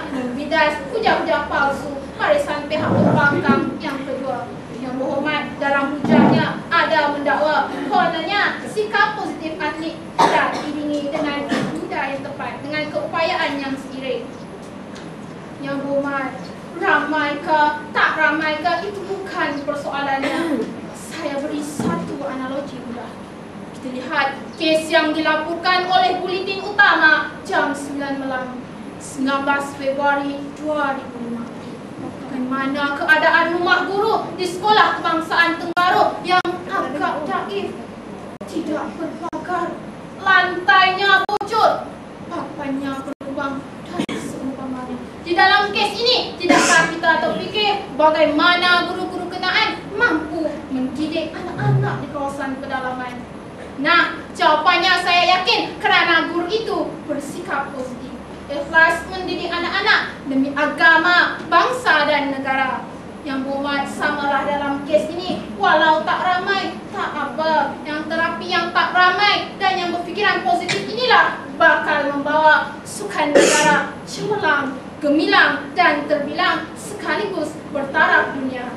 membidas hujah-hujah palsu barisan pihak pembangkang yang kedua. Yang berhormat, dalam hujahnya ada mendakwa kononnya sikap positif atlet tidak diiringi dengan minda yang tepat dengan keupayaan yang seiring. Yang berhormat, ramai ke tak ramai ke itu bukan persoalannya. Saya beri satu analogi mudah. Kita lihat kes yang dilaporkan oleh Buletin Utama jam 9 malam 19 Februari 2005. Bagaimana keadaan rumah guru di Sekolah Kebangsaan Tenggaru yang agak daif, tidak berpagar, lantainya bocor, papannya berlubang dan seumpamanya. Di dalam kes ini, tidakkah kita terfikir bagaimana guru-guru kenaan mampu mendidik anak-anak di kawasan pedalaman? Nah, jawapannya saya yakin kerana guru itu bersikap positif, ikhlas mendidik anak-anak demi agama, bangsa dan negara. Yang berhormat, samalah dalam kes ini, walau tak ramai, tak apa. Yang terapi yang tak ramai dan yang berfikiran positif inilah bakal membawa sukan negara cemerlang, gemilang dan terbilang sekaligus bertaraf dunia.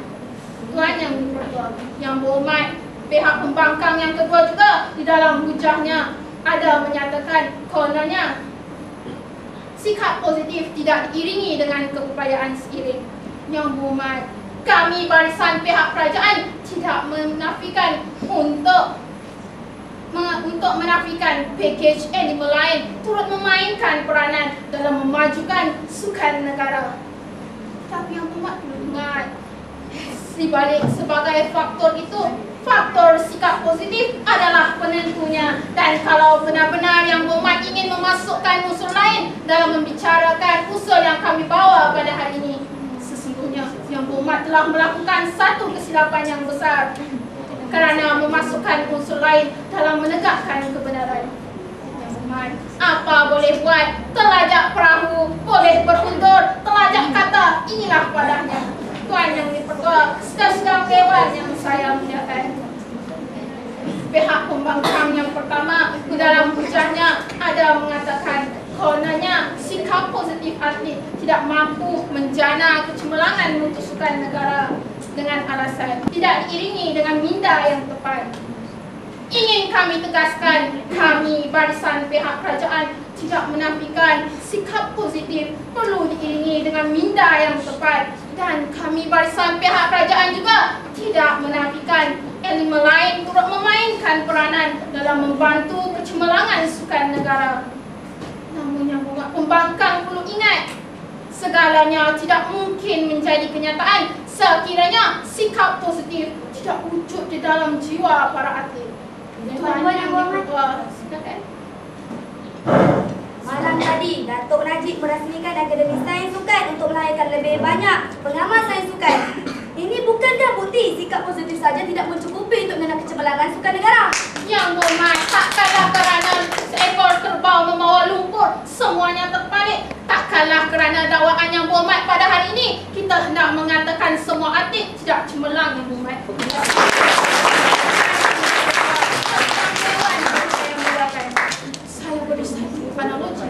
Tuan yang dipertua, yang berhormat, pihak pembangkang yang kedua juga di dalam hujahnya ada menyatakan kononnya sikap positif tidak diiringi dengan keupayaan seiring. Yang berhormat, kami barisan pihak kerajaan tidak menafikan untuk menafikan pakej animal lain turut memainkan peranan dalam memajukan sukan negara. Tapi yang berhormat perlu ingat, di balik sebagai faktor itu, faktor sikap positif adalah penentunya. Dan kalau benar-benar yang berhormat ingin memasukkan unsur lain dalam membicarakan usul yang kami bawa pada hari ini, sesungguhnya yang berhormat telah melakukan satu kesilapan yang besar kerana memasukkan unsur lain dalam menegakkan kebenaran. Yang berhormat, apa boleh buat, telajak perahu boleh berundur, telajak kata inilah padanya. Tuan yang dipertua, sedang-sedang dewan yang saya muliakan, pihak pembangkang yang pertama di dalam hujahnya ada mengatakan kononnya sikap positif atlet tidak mampu menjana kecemerlangan untuk sukan negara dengan alasan tidak diiringi dengan minda yang tepat. Ingin kami tegaskan, kami barisan pihak kerajaan tidak menafikan sikap positif perlu diiringi dengan minda yang tepat, dan kami barisan pihak kerajaan juga tidak menafikan elemen lain turut memainkan peranan dalam membantu kecemerlangan sukan negara. Namun yang berhormat, pembangkang perlu ingat, segalanya tidak mungkin menjadi kenyataan sekiranya sikap positif tidak wujud di dalam jiwa para atlet. Tuan yang berhormat, silakan. Malam tadi, Datuk Najib merasmikan Akademi Sains Sukan untuk melahirkan lebih banyak pengamal sains sukan. Ini bukanlah bukti sikap positif saja tidak mencukupi untuk mengenal kecemerlangan sukan negara. Yang berhormat, takkanlah kerana seekor kerbau membawa lumpur semuanya terbalik. Takkanlah kerana dakwaan yang berhormat pada hari ini kita hendak mengatakan semua atlet tidak cemerlang. Yang berhormat, saya beri satu analogi.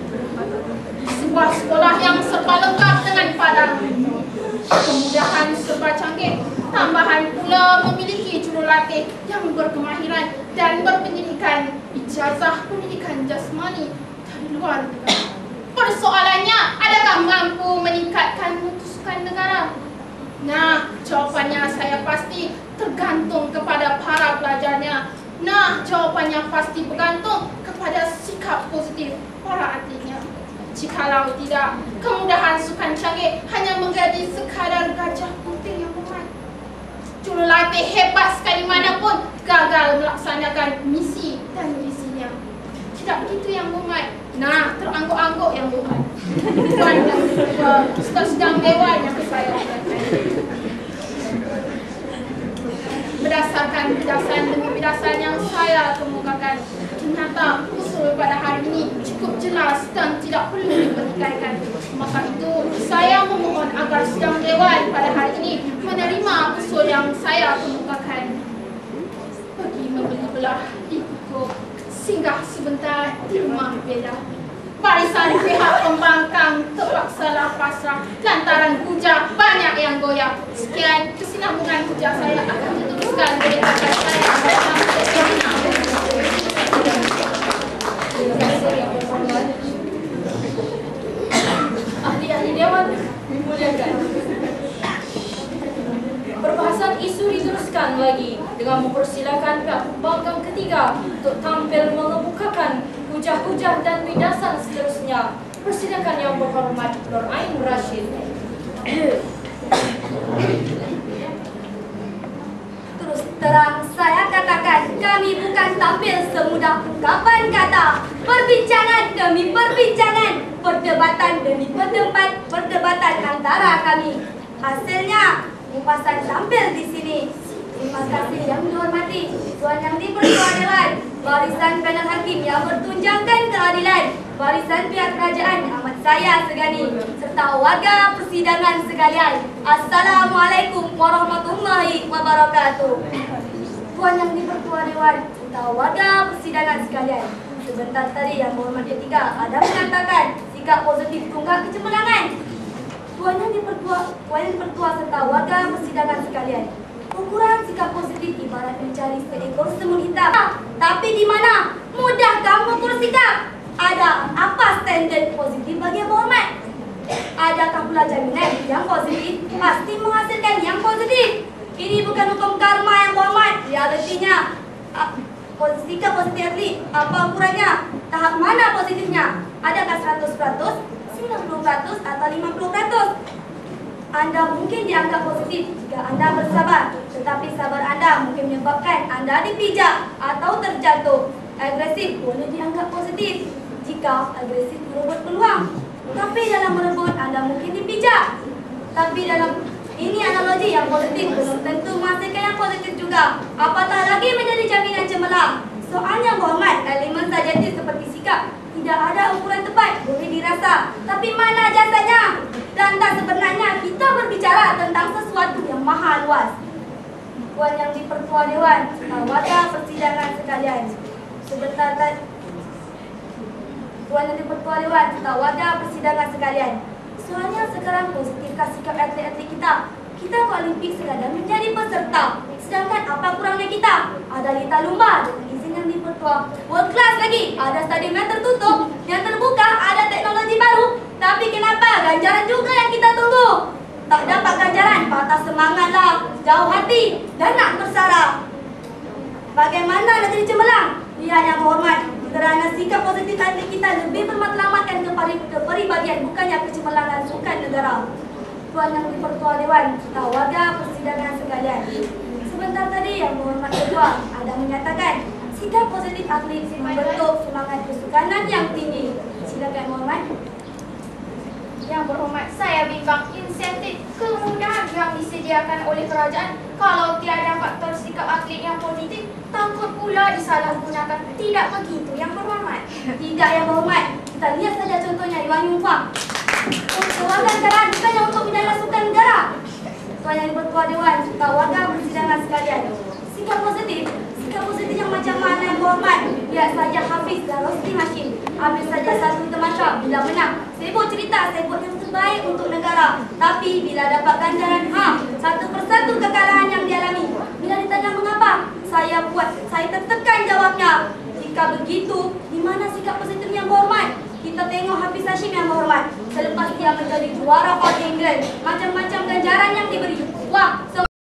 Sebuah sekolah yang serba lengkap dengan padang, kemudahan serba canggih, tambahan pula memiliki jurulatih yang berkemahiran dan berpendidikan ijazah pendidikan jasmani dari luar negara. Persoalannya, adakah mampu meningkatkan mutu sukan negara? Nah, jawapannya saya pasti tergantung kepada para pelajarnya. Nah, jawapannya pasti bergantung kepada sikap positif para atletnya. Jikalau tidak, kemudahan sukan canggih hanya menjadi sekadar gajah putih yang berhormat. Jurulatih hebat sekali mana pun gagal melaksanakan misi dan visinya. Tidak begitu yang berhormat. Nah, terangguk-angguk yang berhormat. Tuan yang sedang dewan yang saya katakan. Berdasarkan bidasan demi bidasan yang saya kemukakan, ternyata usul pada hari ini cukup jelas dan tidak perlu dipertikaikan. Maka itu, saya memohon agar sidang dewan pada hari ini menerima usul yang saya kemukakan. Pergi membeli belah di buku, singgah sebentar di rumah beda. barisan pihak pembangkang terpaksalah pasrah lantaran hujah banyak yang goyah. Sekian kesinambungan hujah saya akan diteruskan oleh kakak saya. Ahli-ahli dewan dimuliakan. Perbahasan isu diteruskan lagi dengan mempersilakan pihak pembangkang ketiga untuk tampil mengemukakan hujah-hujah dan bidasan seterusnya. Persilakan yang berhormat Nur Ain Rashid. Terus terang saya katakan, kami bukan tampil semudah ungkapan kata. Perbincangan demi perbincangan, perdebatan demi perdebatan antara kami. Hasilnya, kupasan tampil di sini. Terima kasih yang dihormati Tuan Yang di-Pertua Dewan, barisan panel hakim yang bertunjangkan keadilan, barisan pihak kerajaan amat saya segani, serta warga persidangan sekalian. Assalamualaikum warahmatullahi wabarakatuh. Tuan Yang di-Pertua Dewan, serta warga persidangan sekalian, sebentar tadi yang berhormat ketiga ada mengatakan sikap positif tunggak kecemerlangan. Tuan Yang di-Pertua serta warga persidangan sekalian, ukuran sikap positif ibarat mencari seekor semut hitam. Tapi di mana mudah kamu ukur sikap? Ada apa standar positif bagi yang berhormat? Adakah pula jaminan yang positif pasti menghasilkan yang positif? Ini bukan hukum karma yang berhormat. Realitinya, sikap positif atlet, apa ukurannya? Tahap mana positifnya? Adakah 100%, 90% atau 50%? Anda mungkin dianggap positif jika Anda bersabar, tetapi sabar Anda mungkin menyebabkan Anda dipijak atau terjatuh. Agresif boleh dianggap positif jika agresif merebut peluang, tapi dalam merebut Anda mungkin dipijak. Tapi dalam ini analogi yang positif belum tentu menghasilkan yang positif juga. Apatah lagi menjadi jaminan cemerlang. Soalnya berhormat, elemen sajati seperti sikap tidak ada ukuran tepat, boleh dirasa. Tapi mana jasanya? Lantas sebenarnya kita berbicara tentang sesuatu yang maha luas. Tuan Yang di-Pertua Dewan, warga persidangan sekalian, sebentar tadi. Tuan Yang di-Pertua Dewan, warga persidangan sekalian, soalnya sekarang positifkah sikap atlet-atlet kita? Kita ke Olimpik sekadar menjadi peserta. Sedangkan apa kurangnya kita? Ada lita lumba dengan izin Yang di-Pertua. World class lagi, ada stadium yang tertutup, yang terbuka, ada teknologi baru. Tapi kenapa ganjaran juga yang kita tunggu? Tak dapat ganjaran, patah semangatlah, jauh hati dan nak bersara. Bagaimana negeri cemerlang? Lihat yang berhormat, kerana sikap positif atlet kita lebih bermatlamatkan kepribadian, bukannya kecemerlangan sukan negara. Tuan Yang di-Pertua Dewan, warga persidangan sekalian, sebentar tadi yang berhormat kedua ada menyatakan sikap positif atlet membentuk semangat kesukanan yang tinggi. Silakan berhormat. Yang berhormat, saya bimbang insentif kemudahan yang disediakan oleh kerajaan kalau tiada faktor sikap atlet yang positif, takut pula disalahgunakan. Tidak begitu yang berhormat? Tidak yang berhormat. Kita lihat saja contohnya Iwan Yung Fang. Warga negara bukannya untuk bidang sukan negara. Tuan Yang di-Pertua Dewan, warga persidangan sekalian, sikap positif yang macam mana yang berhormat? Lihat saja Hafiz dan Rosti Hashim. Ambil saja satu tamasya, bila menang sebut cerita sebut yang terbaik untuk negara. Tapi bila dapat ganjaran, satu persatu kekalahan yang dialami. Bila ditanya mengapa, saya tertekan jawabnya. Jika begitu, di mana sikap positif yang berhormat? Kita tengok Hafiz Hashim yang berhormat. Selepas dia menjadi juara All England, macam-macam ganjaran yang